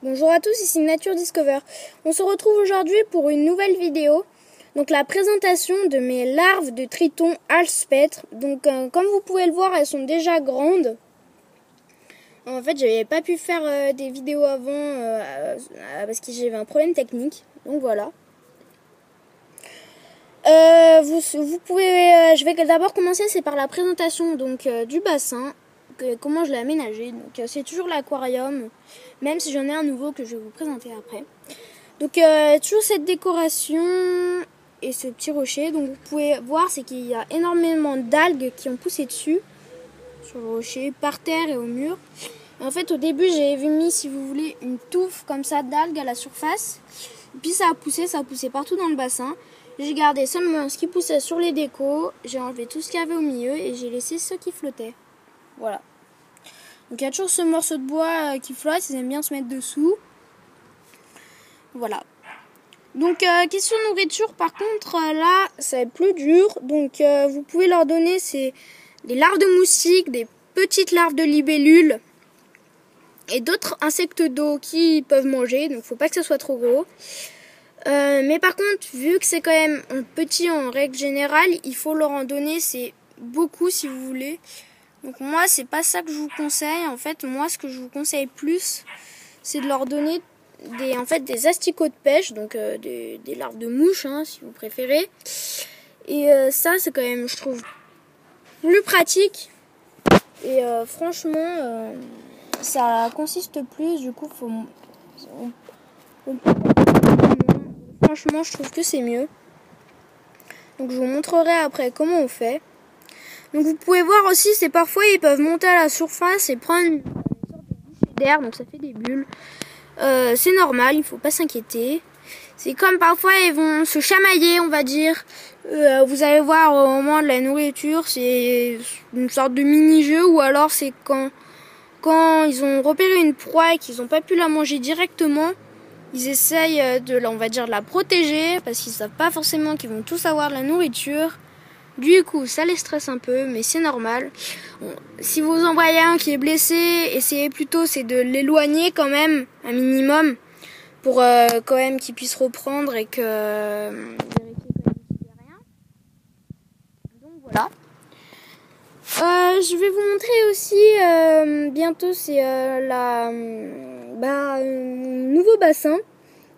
Bonjour à tous, ici Nature Discover. On se retrouve aujourd'hui pour une nouvelle vidéo. Donc la présentation de mes larves de triton alspêtre. Donc comme vous pouvez le voir, elles sont déjà grandes. En fait, j'avais pas pu faire des vidéos avant parce que j'avais un problème technique. Donc voilà. Vous pouvez. Je vais d'abord commencer, c'est par la présentation du bassin. Comment je l'ai aménagé. Donc c'est toujours l'aquarium, même si j'en ai un nouveau que je vais vous présenter après. Donc toujours cette décoration et ce petit rocher. Donc vous pouvez voir, c'est qu'il y a énormément d'algues qui ont poussé dessus, sur le rocher, par terre et au mur. Et en fait au début j'avais mis, si vous voulez, une touffe comme ça d'algues à la surface. Et puis ça a poussé partout dans le bassin. J'ai gardé seulement ce qui poussait sur les décos, j'ai enlevé tout ce qu'il y avait au milieu et j'ai laissé ce qui flottait. Voilà. Donc il y a toujours ce morceau de bois qui flotte, ils aiment bien se mettre dessous. Voilà. Donc question nourriture, par contre là ça va être plus dur. Donc vous pouvez leur donner des larves de moustiques, des petites larves de libellules et d'autres insectes d'eau qui peuvent manger. Donc faut pas que ce soit trop gros. Mais par contre, vu que c'est quand même petit en règle générale, il faut leur en donner, c'est beaucoup si vous voulez. Donc moi, c'est pas ça que je vous conseille. En fait, moi, ce que je vous conseille plus, c'est de leur donner des asticots de pêche, donc des larves de mouches, hein, si vous préférez. Et ça, c'est quand même, je trouve, plus pratique. Et franchement, ça consiste plus. Du coup, franchement, je trouve que c'est mieux. Donc, je vous montrerai après comment on fait. Donc, vous pouvez voir aussi, c'est parfois ils peuvent monter à la surface et prendre une sorte de bouffée d'air. Donc, ça fait des bulles. C'est normal, il ne faut pas s'inquiéter. C'est comme parfois ils vont se chamailler, on va dire. Vous allez voir au moment de la nourriture, c'est une sorte de mini-jeu. Ou alors, c'est quand ils ont repéré une proie et qu'ils n'ont pas pu la manger directement. Ils essayent de la protéger parce qu'ils savent pas forcément qu'ils vont tous avoir de la nourriture. Du coup, ça les stresse un peu, mais c'est normal. Bon, si vous en voyez un qui est blessé, essayez plutôt c'est de l'éloigner quand même, un minimum, pour quand même qu'il puisse reprendre et que vérifier quand même qu'il n'y a rien. Donc voilà. Je vais vous montrer aussi bientôt c'est nouveau bassin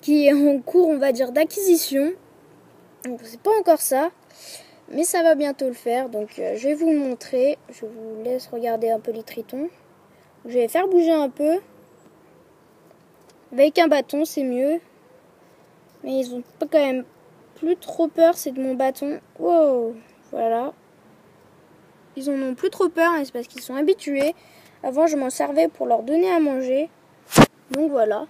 qui est en cours, on va dire, d'acquisition. Donc c'est pas encore ça, mais ça va bientôt le faire. Donc je vais vous le montrer. Je vous laisse regarder un peu les tritons. Je vais faire bouger un peu. Avec un bâton, c'est mieux. Mais ils ont pas quand même plus trop peur, c'est de mon bâton. Wow, voilà. Ils en ont plus trop peur, hein, c'est parce qu'ils sont habitués. Avant, je m'en servais pour leur donner à manger. Donc voilà.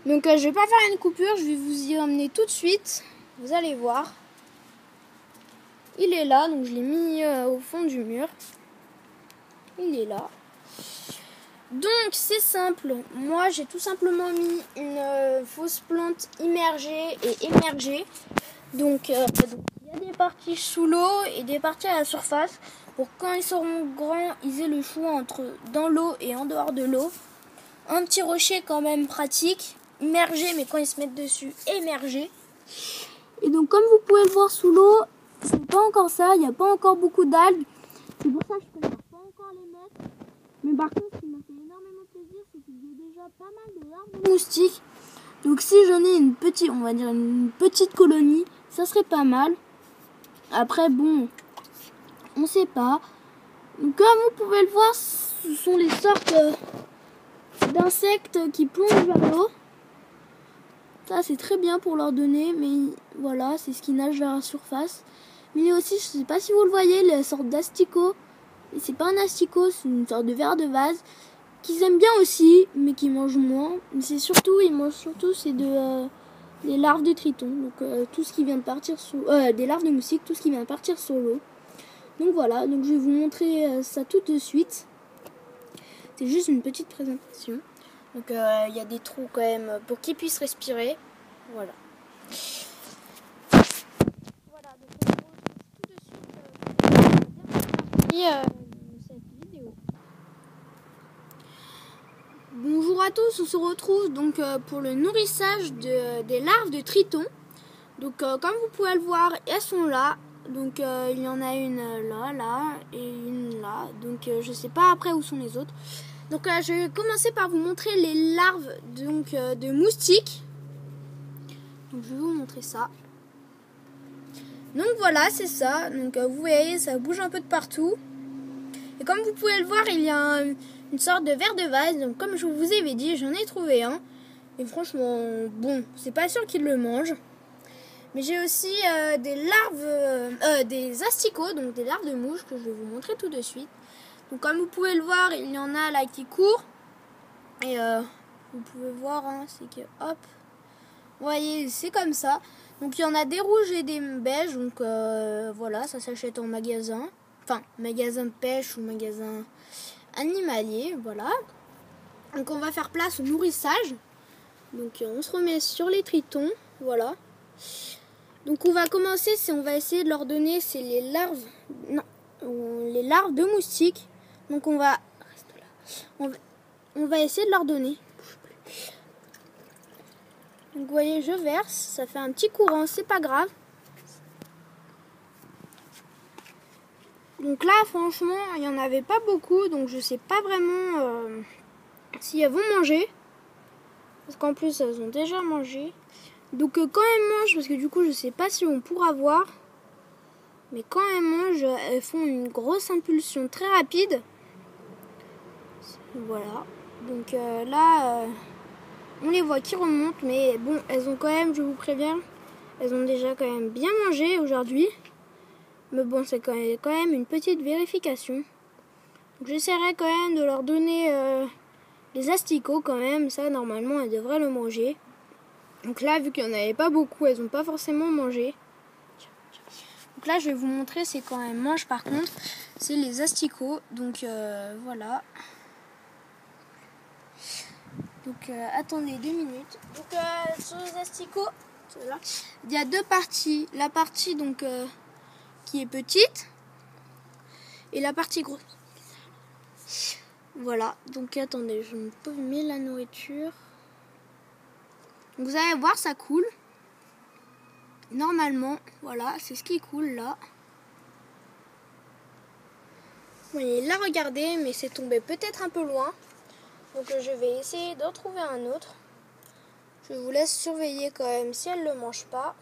Donc je vais pas faire une coupure, je vais vous y emmener tout de suite. Vous allez voir. Il est là, donc je l'ai mis au fond du mur. Il est là. Donc c'est simple. Moi j'ai tout simplement mis une fausse plante immergée et émergée. Donc il y a des parties sous l'eau et des parties à la surface. Pour quand ils seront grands, ils aient le choix entre dans l'eau et en dehors de l'eau. Un petit rocher quand même pratique. Immergé, mais quand ils se mettent dessus, émergé. Et donc comme vous pouvez le voir sous l'eau, c'est pas encore ça, il n'y a pas encore beaucoup d'algues. C'est pour ça que je préfère pas encore les mettre. Mais par contre, ce qui m'a fait énormément plaisir, c'est qu'il y a déjà pas mal de larves de moustiques. Donc si j'en ai une petite colonie, ça serait pas mal. Après, bon, on sait pas. Donc comme vous pouvez le voir, ce sont les sortes d'insectes qui plongent vers l'eau. Ça c'est très bien pour leur donner, mais voilà, c'est ce qui nage vers la surface. Mais il y a aussi, je sais pas si vous le voyez, les sortes d'asticots. Et c'est pas un asticot, c'est une sorte de ver de vase qu'ils aiment bien aussi, mais qui mangent moins. Mais c'est surtout, ils mangent surtout des larves de triton. Donc tout ce qui vient de partir sous des larves de moustiques, tout ce qui vient de partir sur l'eau. Donc voilà, donc je vais vous montrer ça tout de suite. C'est juste une petite présentation. Donc il y a des trous quand même pour qu'ils puissent respirer. Voilà. Voilà, donc on se retrouve tout de suite cette vidéo. Bonjour à tous, on se retrouve donc pour le nourrissage des larves de tritons. Donc comme vous pouvez le voir, elles sont là. Donc il y en a une là et une là. Donc je sais pas après où sont les autres. Donc je vais commencer par vous montrer les larves donc, de moustiques. Donc je vais vous montrer ça. Donc voilà, c'est ça. Donc vous voyez, ça bouge un peu de partout. Et comme vous pouvez le voir, il y a une sorte de ver de vase. Donc comme je vous avais dit, j'en ai trouvé un. Et franchement, bon, c'est pas sûr qu'il le mange. Mais j'ai aussi des larves, des asticots, donc des larves de mouches que je vais vous montrer tout de suite. Donc comme vous pouvez le voir, il y en a là qui courent. Et vous pouvez voir, hein, c'est que hop, vous voyez, c'est comme ça. Donc il y en a des rouges et des beiges. Donc voilà, ça s'achète en magasin. Enfin, magasin de pêche ou magasin animalier, voilà. Donc on va faire place au nourrissage. Donc on se remet sur les tritons, voilà. Donc on va commencer, on va essayer de leur donner, c'est les larves, non, les larves de moustiques. Donc on va essayer de leur donner. Donc vous voyez, je verse, ça fait un petit courant, c'est pas grave. Donc là, franchement, il n'y en avait pas beaucoup, donc je sais pas vraiment si elles vont manger. Parce qu'en plus, elles ont déjà mangé. Donc quand elles mangent, parce que du coup, je sais pas si on pourra voir. Mais quand elles mangent, elles font une grosse impulsion très rapide. Voilà. Donc là, on les voit qui remontent. Mais bon, elles ont quand même, je vous préviens, elles ont déjà quand même bien mangé aujourd'hui. Mais bon, c'est quand même une petite vérification. Donc j'essaierai quand même de leur donner les asticots quand même. Ça, normalement, elles devraient le manger. Donc là, vu qu'il n'y en avait pas beaucoup, elles n'ont pas forcément mangé. Donc là, je vais vous montrer, c'est quand elles mangent par contre, c'est les asticots. Donc voilà. Donc attendez 2 minutes. Donc sur les asticots, là, il y a deux parties. La partie donc qui est petite et la partie grosse. Voilà, donc attendez, je me mets la nourriture. Donc, vous allez voir, ça coule. Normalement, voilà, c'est ce qui coule là. Vous voyez, là, regardez, mais c'est tombé peut-être un peu loin. Donc je vais essayer d'en trouver un autre. Je vous laisse surveiller quand même si elle ne le mange pas.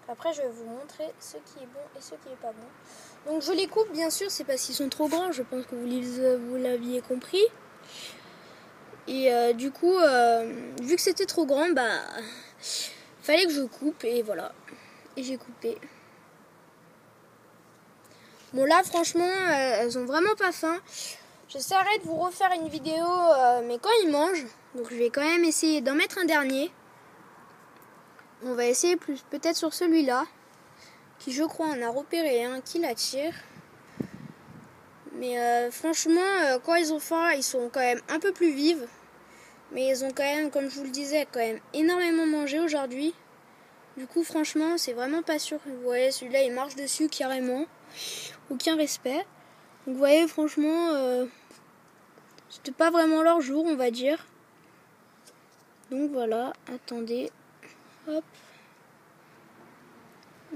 Après, je vais vous montrer ce qui est bon et ce qui n'est pas bon. Donc je les coupe, bien sûr, c'est parce qu'ils sont trop grands. Je pense que vous l'aviez compris. Et du coup, vu que c'était trop grand, bah, fallait que je coupe et voilà. Et j'ai coupé. Bon là, franchement, elles ont vraiment pas faim. J'essaierai de vous refaire une vidéo, mais quand ils mangent. Donc je vais quand même essayer d'en mettre un dernier. On va essayer peut-être sur celui-là, qui je crois en a repéré un qui l'attire. Mais franchement, quand ils ont faim, ils sont quand même un peu plus vives. Mais ils ont quand même, comme je vous le disais, quand même énormément mangé aujourd'hui. Du coup, franchement, c'est vraiment pas sûr. Vous voyez, celui-là, il marche dessus carrément. Aucun respect. Donc vous voyez, franchement, c'était pas vraiment leur jour, on va dire. Donc voilà, attendez. Hop.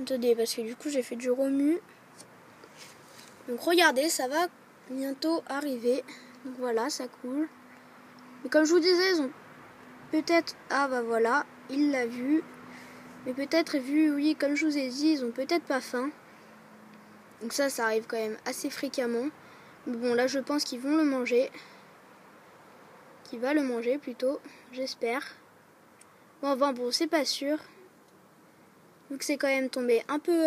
Attendez, parce que du coup, j'ai fait du remue. Donc regardez, ça va bientôt arriver. Donc voilà, ça coule. Mais comme je vous disais, ils ont peut-être... Ah bah voilà, il l'a vu. Mais peut-être vu, oui, comme je vous ai dit, ils ont peut-être pas faim. Donc ça arrive quand même assez fréquemment. Mais bon, là, je pense qu'ils vont le manger. Qu'il va le manger plutôt, j'espère. Bon, enfin, bon, c'est pas sûr. Vu que c'est quand même tombé un peu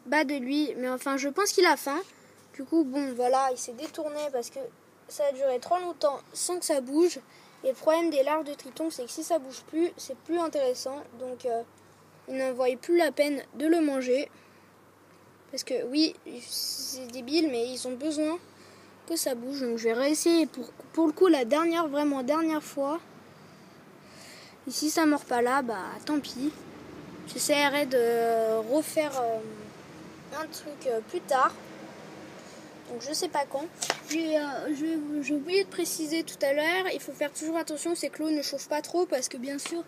bas de lui. Mais enfin, je pense qu'il a faim. Du coup, bon, voilà, il s'est détourné parce que ça a duré trop longtemps sans que ça bouge. Et le problème des larves de triton, c'est que si ça bouge plus, c'est plus intéressant. Donc, il n'en voit plus la peine de le manger. Parce que oui, c'est débile, mais ils ont besoin que ça bouge. Donc, je vais réessayer pour le coup la dernière fois. Et si ça ne mord pas là, bah tant pis. J'essaierai de refaire un truc plus tard. Donc je sais pas quand. J'ai oublié de préciser tout à l'heure, il faut faire toujours attention, c'est que l'eau ne chauffe pas trop parce que bien sûr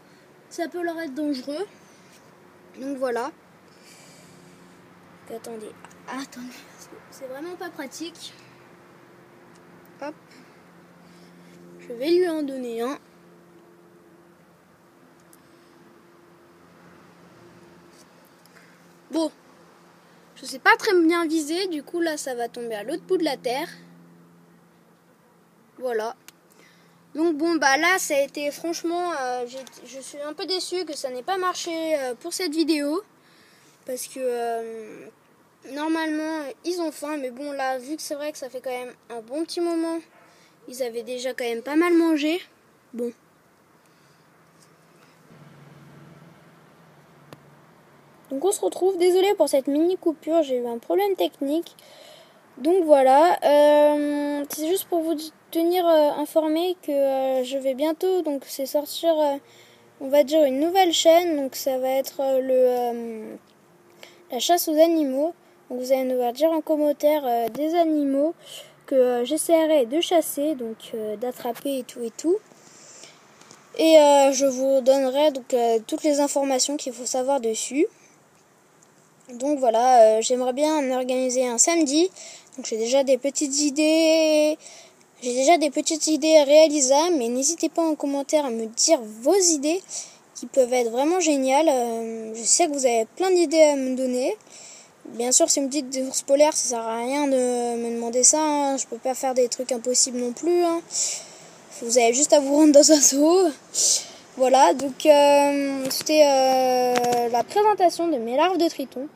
ça peut leur être dangereux. Donc voilà. Attendez, c'est vraiment pas pratique. Hop. Je vais lui en donner un. Bon, je sais pas très bien viser, du coup là ça va tomber à l'autre bout de la terre. Voilà. Donc bon bah là ça a été franchement, je suis un peu déçue que ça n'ait pas marché pour cette vidéo. Parce que normalement ils ont faim, mais bon là vu que c'est vrai que ça fait quand même un bon petit moment, ils avaient déjà quand même pas mal mangé. Bon. Donc on se retrouve, désolé pour cette mini coupure, j'ai eu un problème technique. Donc voilà, c'est juste pour vous tenir informé que je vais bientôt, donc c'est sortir, on va dire une nouvelle chaîne, donc ça va être la chasse aux animaux. Donc vous allez nous dire en commentaire des animaux que j'essaierai de chasser, donc d'attraper et tout. Et je vous donnerai donc toutes les informations qu'il faut savoir dessus. Donc voilà, j'aimerais bien en organiser un samedi. Donc j'ai déjà des petites idées. J'ai déjà des petites idées réalisables, mais n'hésitez pas en commentaire à me dire vos idées qui peuvent être vraiment géniales. Je sais que vous avez plein d'idées à me donner. Bien sûr, si vous me dites des ours polaires, ça sert à rien de me demander ça. Hein. Je peux pas faire des trucs impossibles non plus. Hein. Vous avez juste à vous rendre dans un zoo. Voilà, donc c'était la présentation de mes larves de triton.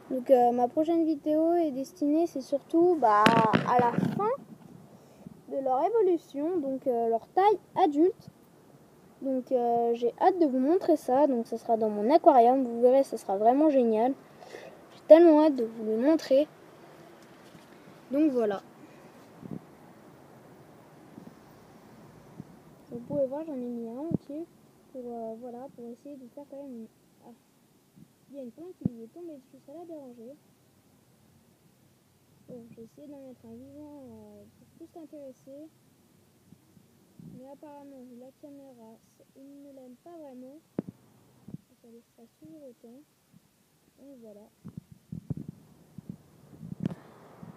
Donc ma prochaine vidéo est destinée, c'est surtout à la fin de leur évolution, donc leur taille adulte. Donc j'ai hâte de vous montrer ça. Donc ça sera dans mon aquarium, vous verrez, ça sera vraiment génial. J'ai tellement hâte de vous le montrer. Donc voilà. Vous pouvez voir, j'en ai mis un entier pour essayer de faire quand même. Ah. Il y a une plante qui lui est tombée dessus, ça l'a dérangé. Bon, j'ai essayé d'en mettre un vivant pour plus s'intéresser. Mais apparemment, la caméra, il ne l'aime pas vraiment. Ça les stresse toujours autant. Donc voilà.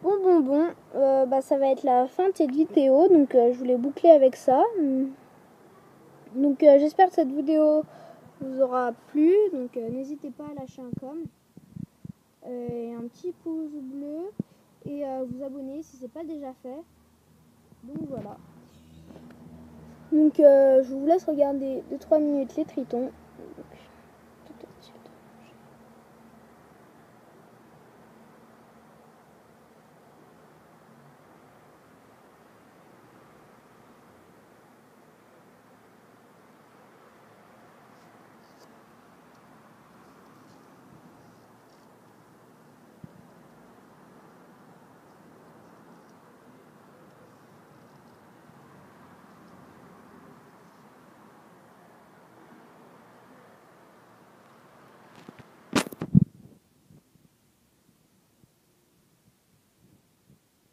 Bon. Ça va être la fin de cette vidéo. Donc je voulais boucler avec ça. Donc j'espère que cette vidéo vous aura plu. Donc n'hésitez pas à lâcher un com. Et un petit pouce bleu. Et vous abonner si ce n'est pas déjà fait. Donc voilà. Donc je vous laisse regarder 2-3 minutes les tritons.